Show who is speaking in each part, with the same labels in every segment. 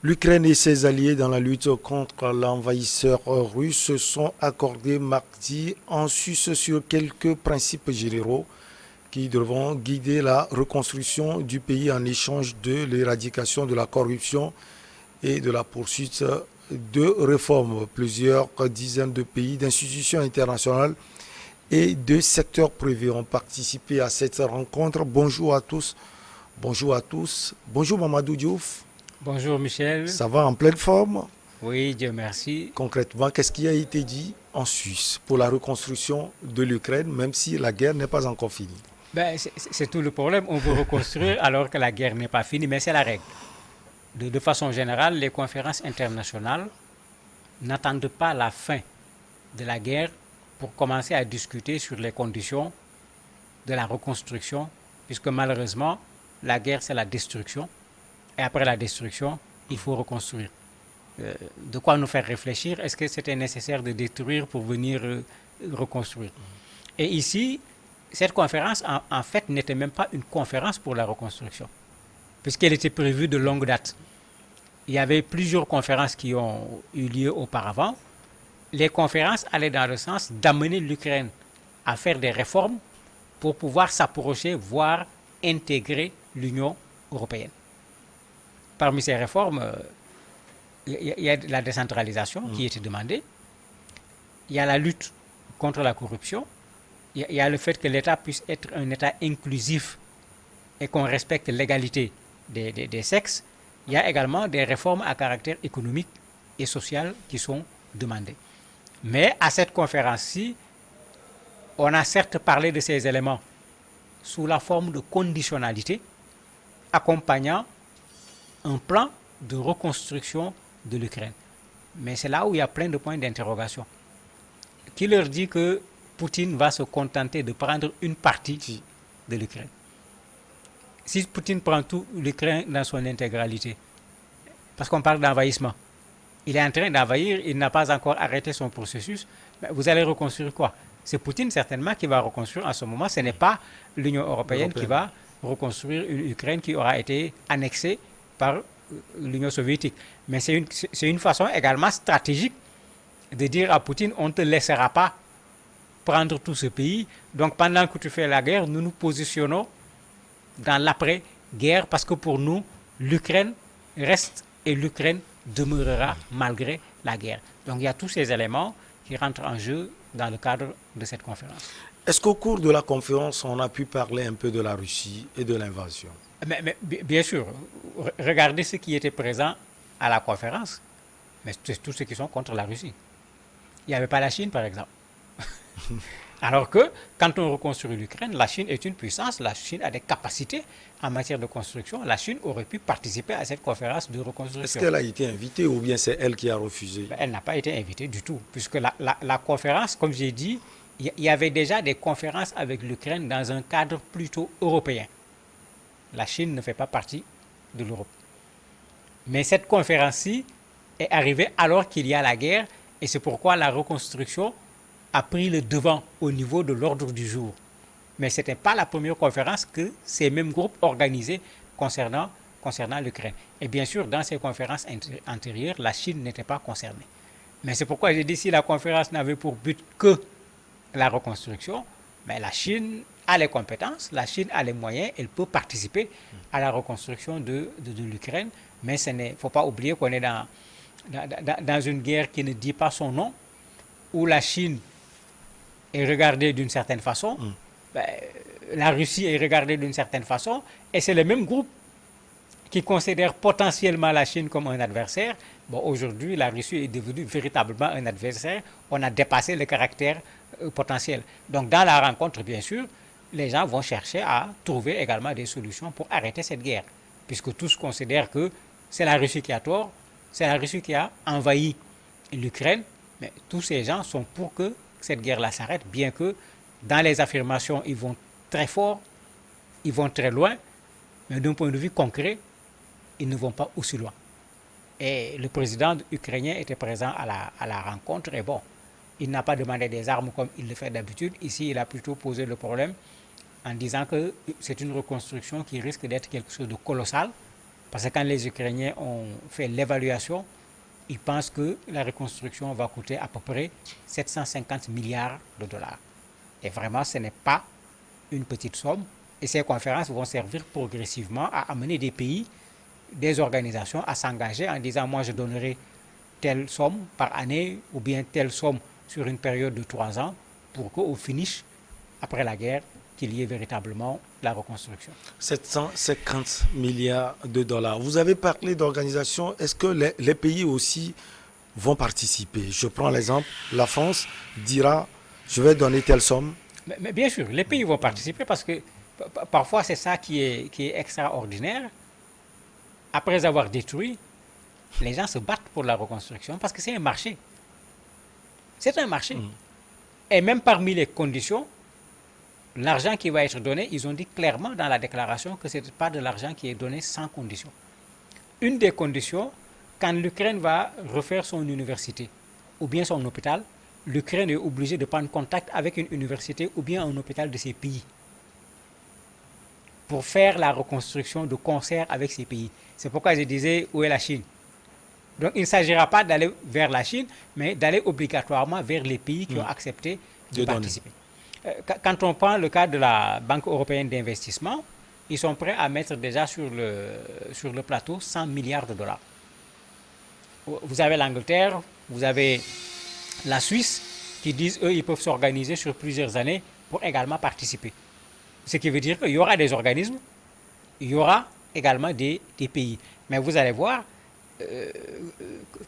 Speaker 1: L'Ukraine et ses alliés dans la lutte contre l'envahisseur russe se sont accordés mardi en sus sur quelques principes généraux qui devront guider la reconstruction du pays en échange de l'éradication de la corruption et de la poursuite de réformes. Plusieurs dizaines de pays, d'institutions internationales et de secteurs privés ont participé à cette rencontre. Bonjour à tous. Bonjour à tous. Bonjour Mamadou Diouf.
Speaker 2: Bonjour Michel.
Speaker 1: Ça va en pleine forme?
Speaker 2: Oui, Dieu merci.
Speaker 1: Concrètement, qu'est-ce qui a été dit en Suisse pour la reconstruction de l'Ukraine, même si la guerre n'est pas encore finie?
Speaker 2: C'est tout le problème. On veut reconstruire alors que la guerre n'est pas finie, mais c'est la règle. De façon générale, les conférences internationales n'attendent pas la fin de la guerre pour commencer à discuter sur les conditions de la reconstruction, puisque malheureusement, la guerre, c'est la destruction. Et après la destruction, il faut reconstruire. De quoi nous faire réfléchir? Est-ce que c'était nécessaire de détruire pour venir reconstruire? Et ici, cette conférence, en fait, n'était même pas une conférence pour la reconstruction, puisqu'elle était prévue de longue date. Il y avait plusieurs conférences qui ont eu lieu auparavant. Les conférences allaient dans le sens d'amener l'Ukraine à faire des réformes pour pouvoir s'approcher, voire intégrer l'Union européenne. Parmi ces réformes, il y a la décentralisation qui était demandée, il y a la lutte contre la corruption, il y a le fait que l'État puisse être un État inclusif et qu'on respecte l'égalité des sexes. Il y a également des réformes à caractère économique et social qui sont demandées. Mais à cette conférence-ci, on a certes parlé de ces éléments sous la forme de conditionnalité, accompagnant un plan de reconstruction de l'Ukraine. Mais c'est là où il y a plein de points d'interrogation. Qui leur dit que Poutine va se contenter de prendre une partie de l'Ukraine? Si Poutine prend tout l'Ukraine dans son intégralité, parce qu'on parle d'envahissement, il est en train d'envahir, il n'a pas encore arrêté son processus, mais vous allez reconstruire quoi? C'est Poutine certainement qui va reconstruire en ce moment, ce n'est pas l'Union européenne qui va reconstruire une Ukraine qui aura été annexée par l'Union soviétique. Mais c'est une façon également stratégique de dire à Poutine, on ne te laissera pas prendre tout ce pays. Donc pendant que tu fais la guerre, nous nous positionnons dans l'après-guerre parce que pour nous, l'Ukraine reste et l'Ukraine demeurera malgré la guerre. Donc il y a tous ces éléments qui rentrent en jeu dans le cadre de cette conférence.
Speaker 1: Est-ce qu'au cours de la conférence, on a pu parler un peu de la Russie et de l'invasion?
Speaker 2: Mais bien sûr, regardez ceux qui étaient présents à la conférence, mais c'est tous ceux qui sont contre la Russie. Il n'y avait pas la Chine, par exemple. Alors que, quand on reconstruit l'Ukraine, la Chine est une puissance, la Chine a des capacités en matière de construction. La Chine aurait pu participer à cette conférence de reconstruction.
Speaker 1: Est-ce qu'elle a été invitée ou bien c'est elle qui a refusé?
Speaker 2: Elle n'a pas été invitée du tout, puisque la conférence, comme j'ai dit, il y avait déjà des conférences avec l'Ukraine dans un cadre plutôt européen. La Chine ne fait pas partie de l'Europe. Mais cette conférence-ci est arrivée alors qu'il y a la guerre, et c'est pourquoi la reconstruction a pris le devant au niveau de l'ordre du jour. Mais ce n'était pas la première conférence que ces mêmes groupes organisaient concernant l'Ukraine. Et bien sûr, dans ces conférences antérieures, la Chine n'était pas concernée. Mais c'est pourquoi j'ai dit si la conférence n'avait pour but que la reconstruction, mais la Chine a les compétences, la Chine a les moyens, elle peut participer à la reconstruction de l'Ukraine. Mais il ne faut pas oublier qu'on est dans une guerre qui ne dit pas son nom, où la Chine est regardée d'une certaine façon, la Russie est regardée d'une certaine façon, et c'est le même groupe qui considère potentiellement la Chine comme un adversaire. Bon, aujourd'hui, la Russie est devenue véritablement un adversaire. On a dépassé le caractère potentiel. Donc, dans la rencontre, bien sûr, les gens vont chercher à trouver également des solutions pour arrêter cette guerre, puisque tous considèrent que c'est la Russie qui a tort, c'est la Russie qui a envahi l'Ukraine, mais tous ces gens sont pour que cette guerre-là s'arrête, bien que dans les affirmations, ils vont très fort, ils vont très loin, mais d'un point de vue concret, ils ne vont pas aussi loin. Et le président ukrainien était présent à la rencontre, et bon, il n'a pas demandé des armes comme il le fait d'habitude. Ici, il a plutôt posé le problème en disant que c'est une reconstruction qui risque d'être quelque chose de colossal, Parce que quand les Ukrainiens ont fait l'évaluation, ils pensent que la reconstruction va coûter à peu près 750 milliards de dollars. Et vraiment, ce n'est pas une petite somme. Et ces conférences vont servir progressivement à amener des pays, des organisations à s'engager en disant moi je donnerai telle somme par année ou bien telle somme sur une période de 3 ans pour qu'au finish, après la guerre, qu'il y ait véritablement la reconstruction.
Speaker 1: 750 milliards de dollars. Vous avez parlé d'organisation. Est-ce que les pays aussi vont participer? Je prends l'exemple, la France dira je vais donner telle somme.
Speaker 2: Mais bien sûr, les pays vont participer parce que parfois c'est ça qui est extraordinaire. Après avoir détruit, les gens se battent pour la reconstruction parce que c'est un marché. C'est un marché. Et même parmi les conditions, l'argent qui va être donné, ils ont dit clairement dans la déclaration que ce n'est pas de l'argent qui est donné sans condition. Une des conditions, quand l'Ukraine va refaire son université ou bien son hôpital, l'Ukraine est obligée de prendre contact avec une université ou bien un hôpital de ces pays pour faire la reconstruction de concert avec ces pays. C'est pourquoi je disais où est la Chine. Donc il ne s'agira pas d'aller vers la Chine, mais d'aller obligatoirement vers les pays qui ont accepté de participer. Quand on prend le cas de la Banque européenne d'investissement, ils sont prêts à mettre déjà sur le plateau 100 milliards de dollars. Vous avez l'Angleterre, vous avez la Suisse qui disent, eux, ils peuvent s'organiser sur plusieurs années pour également participer. Ce qui veut dire qu'il y aura des organismes, il y aura également des pays. Mais vous allez voir,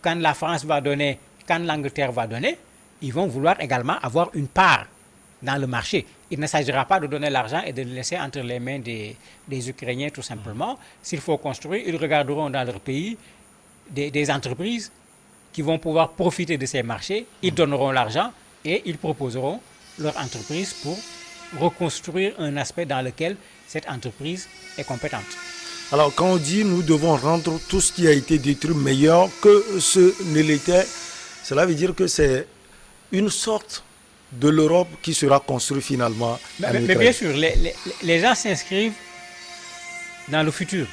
Speaker 2: quand la France va donner, quand l'Angleterre va donner, ils vont vouloir également avoir une part dans le marché. Il ne s'agira pas de donner l'argent et de le laisser entre les mains des Ukrainiens tout simplement. S'il faut construire, ils regarderont dans leur pays des entreprises qui vont pouvoir profiter de ces marchés, ils donneront l'argent et ils proposeront leur entreprise pour reconstruire un aspect dans lequel cette entreprise est compétente.
Speaker 1: Alors quand on dit nous devons rendre tout ce qui a été détruit meilleur que ce ne l'était, cela veut dire que c'est une sorte de l'Europe qui sera construite finalement.
Speaker 2: Mais bien sûr, les gens s'inscrivent dans le futur.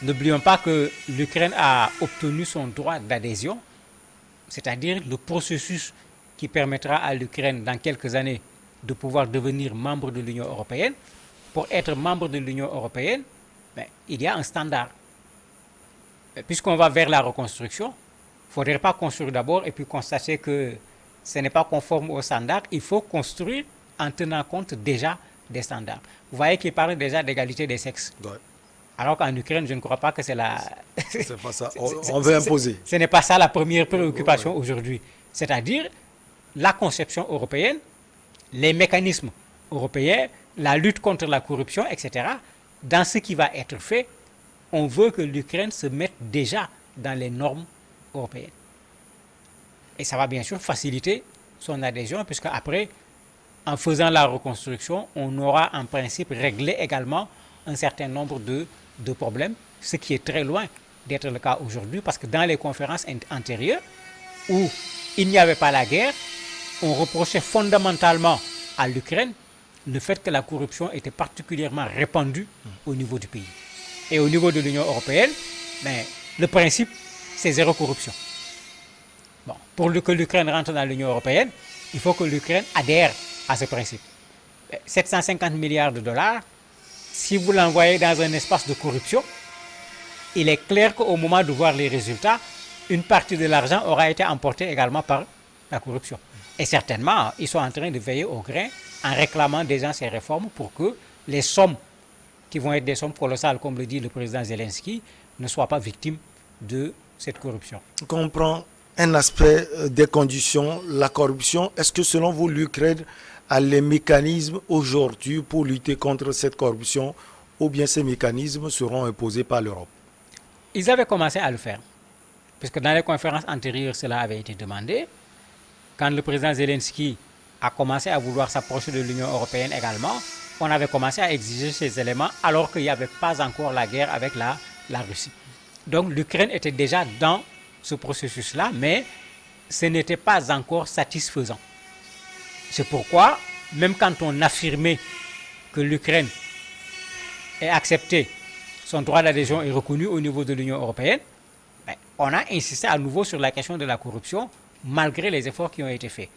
Speaker 2: N'oublions pas que l'Ukraine a obtenu son droit d'adhésion, c'est-à-dire le processus qui permettra à l'Ukraine dans quelques années de pouvoir devenir membre de l'Union européenne. Pour être membre de l'Union européenne, il y a un standard. Puisqu'on va vers la reconstruction, il ne faudrait pas construire d'abord et puis constater que ce n'est pas conforme aux standards. Il faut construire en tenant compte déjà des standards. Vous voyez qu'il parle déjà d'égalité des sexes.
Speaker 1: Ouais.
Speaker 2: Alors qu'en Ukraine, je ne crois pas que c'est la...
Speaker 1: C'est pas ça. On veut imposer.
Speaker 2: Ce n'est pas ça la première préoccupation aujourd'hui. C'est-à-dire la conception européenne, les mécanismes européens, la lutte contre la corruption, etc. Dans ce qui va être fait, on veut que l'Ukraine se mette déjà dans les normes européennes. Et ça va bien sûr faciliter son adhésion, puisque après, en faisant la reconstruction, on aura en principe réglé également un certain nombre de problèmes, ce qui est très loin d'être le cas aujourd'hui, parce que dans les conférences antérieures, où il n'y avait pas la guerre, on reprochait fondamentalement à l'Ukraine le fait que la corruption était particulièrement répandue au niveau du pays. Et au niveau de l'Union européenne, le principe, c'est zéro corruption. Bon, pour que l'Ukraine rentre dans l'Union européenne, il faut que l'Ukraine adhère à ce principe. 750 milliards de dollars, si vous l'envoyez dans un espace de corruption, il est clair qu'au moment de voir les résultats, une partie de l'argent aura été emportée également par la corruption. Et certainement, ils sont en train de veiller au grain en réclamant déjà ces réformes pour que les sommes, qui vont être des sommes colossales, comme le dit le président Zelensky, ne soient pas victimes de cette corruption.
Speaker 1: On comprend un aspect des conditions, la corruption. Est-ce que selon vous, l'Ukraine a les mécanismes aujourd'hui pour lutter contre cette corruption, ou bien ces mécanismes seront imposés par l'Europe?
Speaker 2: Ils avaient commencé à le faire, puisque dans les conférences antérieures, cela avait été demandé. Quand le président Zelensky a commencé à vouloir s'approcher de l'Union européenne également, on avait commencé à exiger ces éléments alors qu'il n'y avait pas encore la guerre avec la Russie. Donc l'Ukraine était déjà dans ce processus-là, mais ce n'était pas encore satisfaisant. C'est pourquoi, même quand on affirmait que l'Ukraine ait accepté son droit d'adhésion est reconnu au niveau de l'Union européenne, ben, on a insisté à nouveau sur la question de la corruption, malgré les efforts qui ont été faits.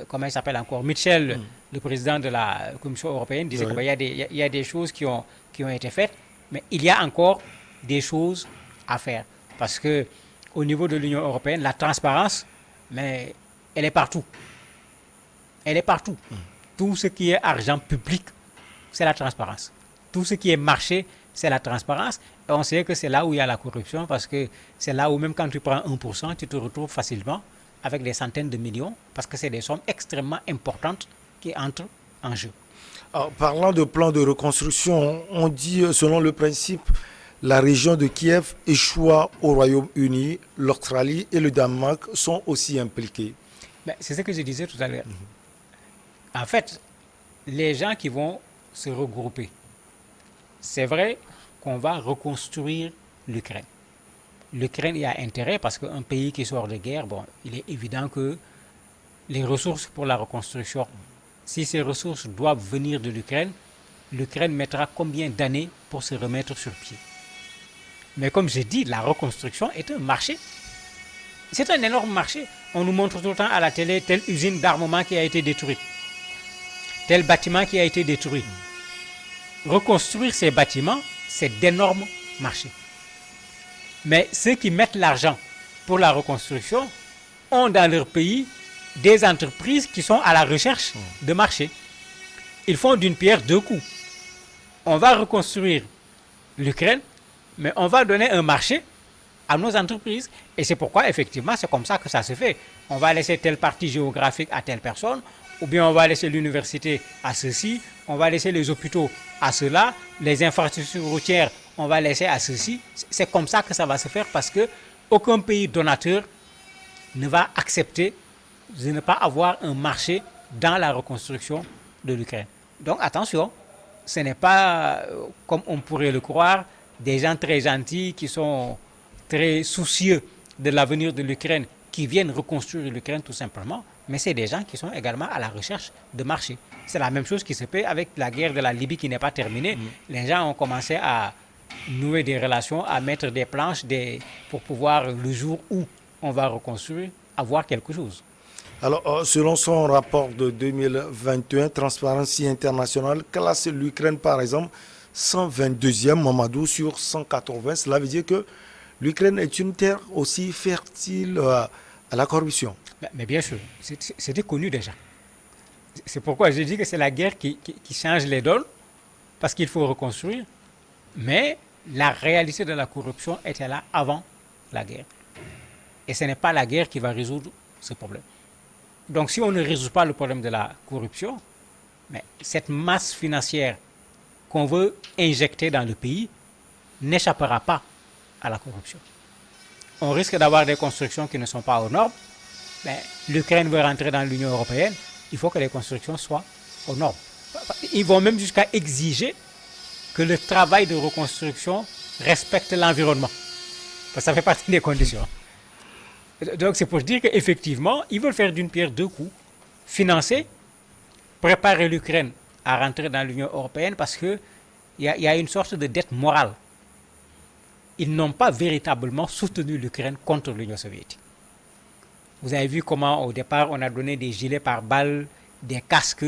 Speaker 2: Comment il s'appelle encore, Michel, le président de la Commission européenne, disait
Speaker 1: Oui.
Speaker 2: qu'il y a des choses qui ont été faites, mais il y a encore des choses à faire. Parce que au niveau de l'Union européenne, la transparence, mais elle est partout. Elle est partout. Tout ce qui est argent public, c'est la transparence. Tout ce qui est marché, c'est la transparence. Et on sait que c'est là où il y a la corruption, parce que c'est là où même quand tu prends 1%, tu te retrouves facilement avec des centaines de millions, parce que c'est des sommes extrêmement importantes qui entrent en jeu.
Speaker 1: Alors, parlant de plan de reconstruction, on dit selon le principe, la région de Kiev échoua au Royaume-Uni, l'Australie et le Danemark sont aussi impliqués.
Speaker 2: Mais c'est ce que je disais tout à l'heure. En fait, les gens qui vont se regrouper, c'est vrai qu'on va reconstruire l'Ukraine. L'Ukraine y a intérêt parce qu'un pays qui sort de guerre, bon, il est évident que les ressources pour la reconstruction, si ces ressources doivent venir de l'Ukraine, l'Ukraine mettra combien d'années pour se remettre sur pied? Mais comme j'ai dit, la reconstruction est un marché. C'est un énorme marché. On nous montre tout le temps à la télé telle usine d'armement qui a été détruite, tel bâtiment qui a été détruit. Reconstruire ces bâtiments, c'est d'énormes marchés. Mais ceux qui mettent l'argent pour la reconstruction ont dans leur pays des entreprises qui sont à la recherche de marchés. Ils font d'une pierre deux coups. On va reconstruire l'Ukraine, mais on va donner un marché à nos entreprises. Et c'est pourquoi, effectivement, c'est comme ça que ça se fait. On va laisser telle partie géographique à telle personne, ou bien on va laisser l'université à ceci, on va laisser les hôpitaux à cela, les infrastructures routières, on va laisser à ceci. C'est comme ça que ça va se faire parce que aucun pays donateur ne va accepter de ne pas avoir un marché dans la reconstruction de l'Ukraine. Donc attention, ce n'est pas, comme on pourrait le croire, des gens très gentils qui sont très soucieux de l'avenir de l'Ukraine qui viennent reconstruire l'Ukraine tout simplement, mais c'est des gens qui sont également à la recherche de marché. C'est la même chose qui se fait avec la guerre de la Libye qui n'est pas terminée. Les gens ont commencé à nouer des relations, à mettre des planches pour pouvoir, le jour où on va reconstruire, avoir quelque chose.
Speaker 1: Alors, selon son rapport de 2021, Transparency International classe l'Ukraine, par exemple, 122e Mamadou sur 180. Cela veut dire que l'Ukraine est une terre aussi fertile à la corruption.
Speaker 2: Mais bien sûr, c'était connu déjà. C'est pourquoi je dis que c'est la guerre qui change les donnes, parce qu'il faut reconstruire. Mais la réalité de la corruption était là avant la guerre. Et ce n'est pas la guerre qui va résoudre ce problème. Donc si on ne résout pas le problème de la corruption, mais cette masse financière qu'on veut injecter dans le pays n'échappera pas à la corruption. On risque d'avoir des constructions qui ne sont pas aux normes. Mais l'Ukraine veut rentrer dans l'Union européenne, il faut que les constructions soient aux normes. Ils vont même jusqu'à exiger que le travail de reconstruction respecte l'environnement. Parce que ça fait partie des conditions. Donc c'est pour dire qu'effectivement, ils veulent faire d'une pierre deux coups. Financer, préparer l'Ukraine à rentrer dans l'Union européenne parce qu'il y a une sorte de dette morale. Ils n'ont pas véritablement soutenu l'Ukraine contre l'Union soviétique. Vous avez vu comment au départ on a donné des gilets pare-balles, des casques,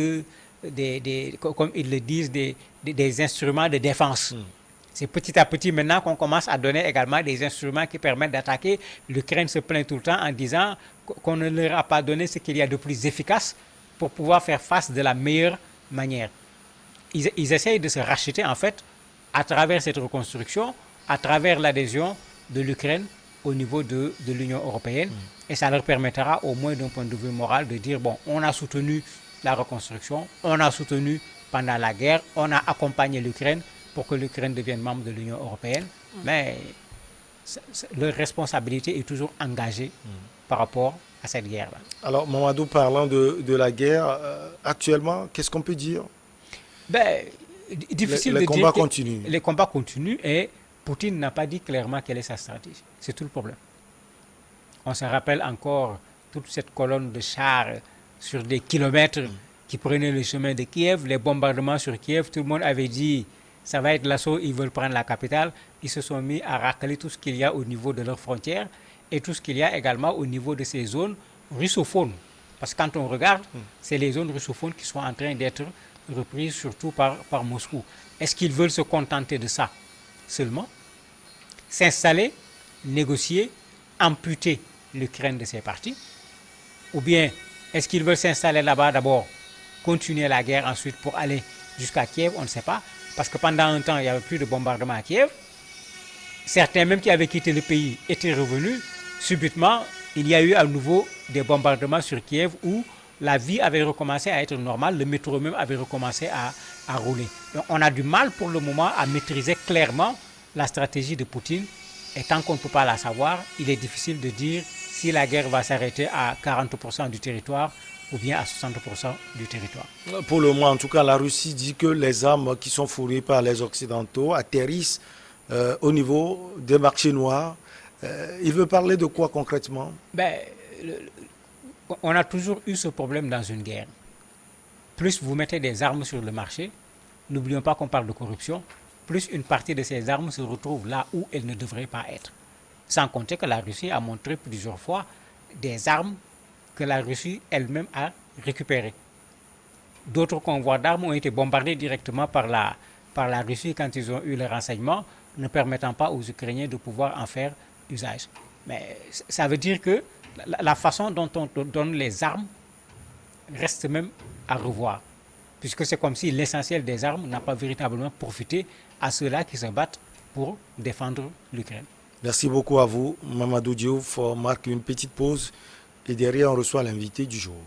Speaker 2: comme ils le disent, des instruments de défense. C'est petit à petit maintenant qu'on commence à donner également des instruments qui permettent d'attaquer. L'Ukraine se plaint tout le temps en disant qu'on ne leur a pas donné ce qu'il y a de plus efficace pour pouvoir faire face de la meilleure manière. Ils essayent de se racheter en fait à travers cette reconstruction, à travers l'adhésion de l'Ukraine au niveau de l'Union européenne. Et ça leur permettra au moins d'un point de vue moral de dire, bon, on a soutenu la reconstruction, on a soutenu pendant la guerre, on a accompagné l'Ukraine pour que l'Ukraine devienne membre de l'Union européenne. Mais leur responsabilité est toujours engagée par rapport à cette guerre-là.
Speaker 1: Alors, Mamadou, parlant de la guerre, actuellement, qu'est-ce qu'on peut dire?
Speaker 2: Difficile
Speaker 1: les
Speaker 2: de
Speaker 1: combats
Speaker 2: dire.
Speaker 1: continuent.
Speaker 2: Les combats continuent et Poutine n'a pas dit clairement quelle est sa stratégie. C'est tout le problème. On se rappelle encore toute cette colonne de chars sur des kilomètres qui prenaient le chemin de Kiev, les bombardements sur Kiev. Tout le monde avait dit ça va être l'assaut, ils veulent prendre la capitale. Ils se sont mis à racler tout ce qu'il y a au niveau de leurs frontières et tout ce qu'il y a également au niveau de ces zones russophones. Parce que quand on regarde, c'est les zones russophones qui sont en train d'être reprises surtout par Moscou. Est-ce qu'ils veulent se contenter de ça seulement? S'installer, négocier, amputer l'Ukraine de ses parties? Ou bien est-ce qu'ils veulent s'installer là-bas d'abord, continuer la guerre ensuite pour aller jusqu'à Kiev? On ne sait pas. Parce que pendant un temps, il n'y avait plus de bombardements à Kiev. Certains même qui avaient quitté le pays étaient revenus. Subitement, il y a eu à nouveau des bombardements sur Kiev où la vie avait recommencé à être normale, le métro même avait recommencé à rouler. Donc on a du mal pour le moment à maîtriser clairement la stratégie de Poutine. Et tant qu'on ne peut pas la savoir, il est difficile de dire si la guerre va s'arrêter à 40% du territoire ou bien à 60% du territoire.
Speaker 1: Pour le moment, en tout cas, la Russie dit que les armes qui sont fournies par les Occidentaux atterrissent au niveau des marchés noirs. Il veut parler de quoi concrètement?
Speaker 2: On a toujours eu ce problème dans une guerre. Plus vous mettez des armes sur le marché, n'oublions pas qu'on parle de corruption, plus une partie de ces armes se retrouve là où elles ne devraient pas être. Sans compter que la Russie a montré plusieurs fois des armes que la Russie elle-même a récupérées. D'autres convois d'armes ont été bombardés directement par la Russie quand ils ont eu les renseignements, ne permettant pas aux Ukrainiens de pouvoir en faire usage. Mais ça veut dire que la façon dont on donne les armes reste même à revoir. Puisque c'est comme si l'essentiel des armes n'a pas véritablement profité à ceux-là qui se battent pour défendre l'Ukraine.
Speaker 1: Merci beaucoup à vous, Mamadou Diouf. On marque une petite pause et derrière on reçoit l'invité du jour.